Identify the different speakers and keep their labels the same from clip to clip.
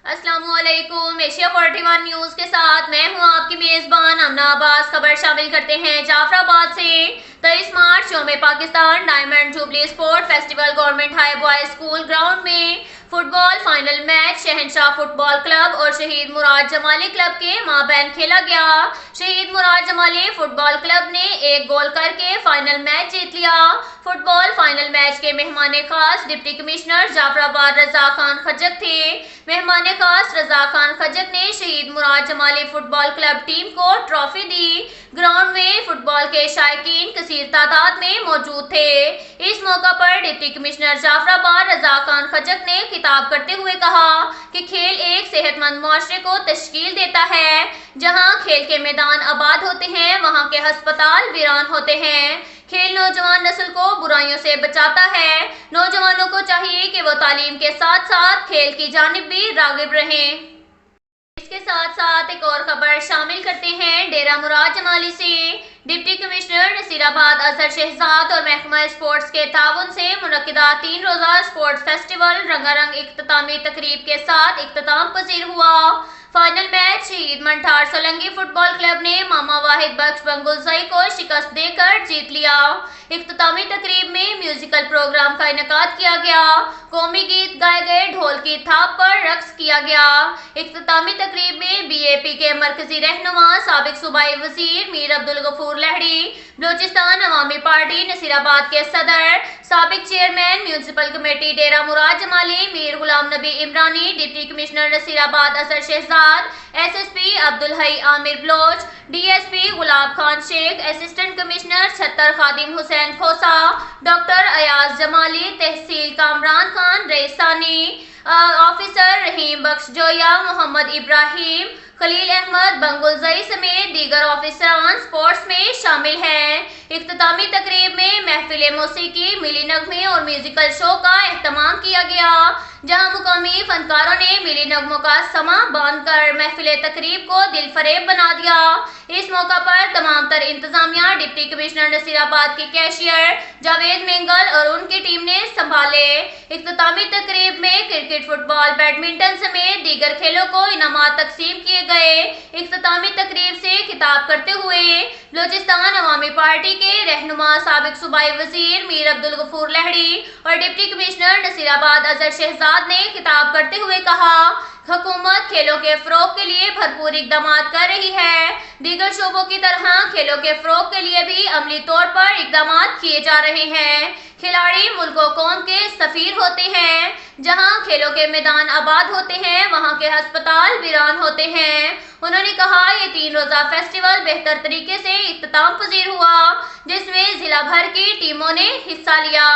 Speaker 1: अस्सलाम वालेकुम। Asia 41 news के साथ मैं हूं आपकी मेजबान अमना अब्बास। खबर शामिल करते हैं जाफराबाद से। 23 मार्च यौम Pakistan diamond jubilee sport festival government high boys school ground में फुटबॉल फाइनल मैच शहनशाह फुटबॉल क्लब और शहीद मुराद जमाली क्लब के माबैन खेला गया। शहीद मुराद जमाली फुटबॉल क्लब ने 1 गोल करके फाइनल मैच जीत लिया। फुटबॉल फाइनल मैच के मेहमान खास डिप्टी कमिश्नर जाफराबाद रजा खान खजक थे। मेहमान खास रजा खान खजक ने शहीद मुराद जमाली फुटबॉल क्लब टीम को ट्रॉफी दी। ग्राउंड में फुटबॉल के शायकीन कसीर तादाद में मौजूद थे। इस मौका पर डिप्टी कमिश्नर जाफराबाद रजा खान खजक ने खिताब करते हुए कहा कि खेल एक सेहतमंद मुआशरे को तश्कील देता है। जहां खेल के मैदान आबाद होते हैं वहां के अस्पताल वीरान होते हैं। खेल नौजवान नस्ल को बुराइयों से बचाता है। नौजवानों को चाहिए कि वो तालीम के साथ साथ खेल की जानिब भी रागिब रहें। इसके साथ साथ एक और खबर शामिल करते हैं डेरा मुराद जमाली से। डिप्टी कमिश्नर नसीराबाद अजहर शहजाद और महकमा स्पोर्ट्स के ताउन से मुनक्किदा 3 रोज़ा स्पोर्ट्स फेस्टिवल रंगारंग इख्तितामी तकरीब के साथ इख्तिताम पजीर हुआ। फाइनल मैच शहीद मंठार सोलंकी फुटबॉल क्लब ने मामा वाहिद बख्श बंगुलजई को शिकस्त देकर जीत लिया। इख्तितामी तकरीब में म्यूजिकल प्रोग्राम का इनेकाद किया गया। कौमी गीत गाए गए, ढोल की थाप पर रक्स किया गया। इख्तितामी तकरीब में बीएपी के मरकजी रहनुमा साबिक सूबाई वजीर मीर अब्दुल गफूर लहड़ी, बलोचिस्तान अवामी पार्टी नसीराबाद के सदर, साबिक चेयरमैन म्यूनसिपल कमेटी डेरा मुराद जमाली मीर गुलाम नबी इमरानी, डिप्टी कमिश्नर नसीराबाद असर शहजाद, एसएसपी अब्दुल हई आमिर बलोच, डीएसपी गुलाब खान शेख, असिस्टेंट कमिश्नर छत्तर खादिम हुसैन खोसा, डॉक्टर अयाज जमाली, तहसील कामरान खान रईसानी, ऑफिसर रहीम बख्श जोया, मोहम्मद इब्राहिम, खलील अहमद बंगुलजई समेत दीगर ऑफिसरान स्पोर्ट्स में शामिल हैं। इख्तितामी तकरीब में महफिल मौसीकी, मिली नगमे और म्यूजिकल शो का एहतमाम किया गया, जहां मुकामी फनकारों ने मिली नगमों का समा बांधकर महफिल तकरीब को दिल फरेब बना दिया। इस मौका पर तमाम तर इंतजामिया डिप्टी कमिश्नर नसीराबाद के कैशियर जावेद मेंगल और उनकी टीम ने संभाले। इख्तितामी तकरीब में क्रिकेट, फुटबॉल, बैडमिंटन समेत दीगर खेलों को इनामात तकसीम किए गए। इख्तितामी तकरीब से खिताब करते हुए बलोचिस्तान अवामी पार्टी के रहनुमा साबिक सूबाई वजीर मीर अब्दुल गफूर लहड़ी और डिप्टी कमिश्नर नसीराबाद अजहर शहजाद ने खिताब करते हुए कहा, हुकूमत खेलों के फरोग के लिए भरपूर इकदाम कर रही है। दीगर शोबों की तरह खेलों के फरोग के लिए भी अमली तौर पर इकदाम किए जा रहे हैं। खिलाड़ी मुल्क व कौम के सफीर होते हैं। जहां खेलों के मैदान आबाद होते हैं वहां के अस्पताल वीरान होते हैं। उन्होंने कहा, ये 3 रोज़ा फेस्टिवल बेहतर तरीके से इख्तिताम पजीर हुआ, जिसमें जिला भर की टीमों ने हिस्सा लिया।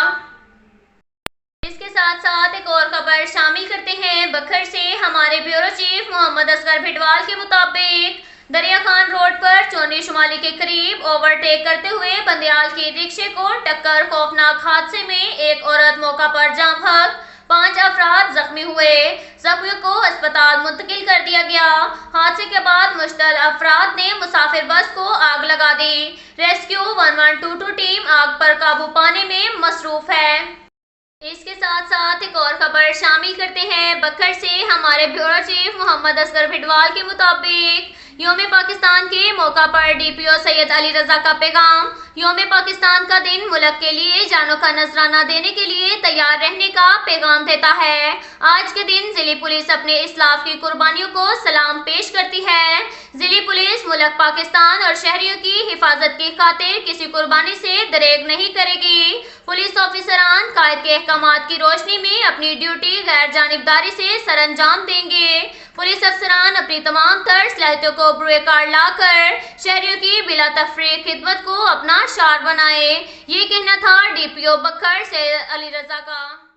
Speaker 1: इसके साथ साथ एक और खबर शामिल करते हैं बखर से। हमारे ब्यूरो चीफ मोहम्मद असगर भिडवाल के मुताबिक दरिया खान रोड पर चौनी शुमाली के करीब ओवरटेक करते हुए बंदयाल की रिक्शे को टक्कर खौफनाक हादसे में एक औरत मौका पर जाम हक, 5 अफराद जख्मी हुए। जख्मियों को अस्पताल मुंतकिल कर दिया गया। हादसे के बाद मुश्तल अफराद ने मुसाफिर बस को आग लगा दी। रेस्क्यू 1122 टीम आग पर काबू पाने में मसरूफ है। इसके साथ साथ एक और खबर शामिल करते हैं बखर से। हमारे ब्यूरो चीफ मोहम्मद असगर भिडवाल के मुताबिक यौम पाकिस्तान के मौका पर डीपीओ सैयद अली रजा का पैगाम, यौम पाकिस्तान का दिन मुल्क के लिए जानों का नजराना देने के लिए तैयार रहने का पैगाम देता है। आज के दिन जिली पुलिस अपने इस्लाफ की कुर्बानियों को सलाम पेश करती है। जिली पुलिस मुल्क पाकिस्तान और शहरियों की हिफाजत की खातिर किसी कुर्बानी से दरेग नहीं करेगी। पुलिस ऑफिसरान कायद के अहकामात की रोशनी में अपनी ड्यूटी गैर जानिबदारी से सरअंजाम देंगे। पुलिस अफसरान अपनी तमाम तर सलाहियतों को बुरे कार लाकर शहरियों की बिला तफरीक खिदमत को अपना शार बनाए। ये कहना था डीपीओ बखर सैयद अली रजा का।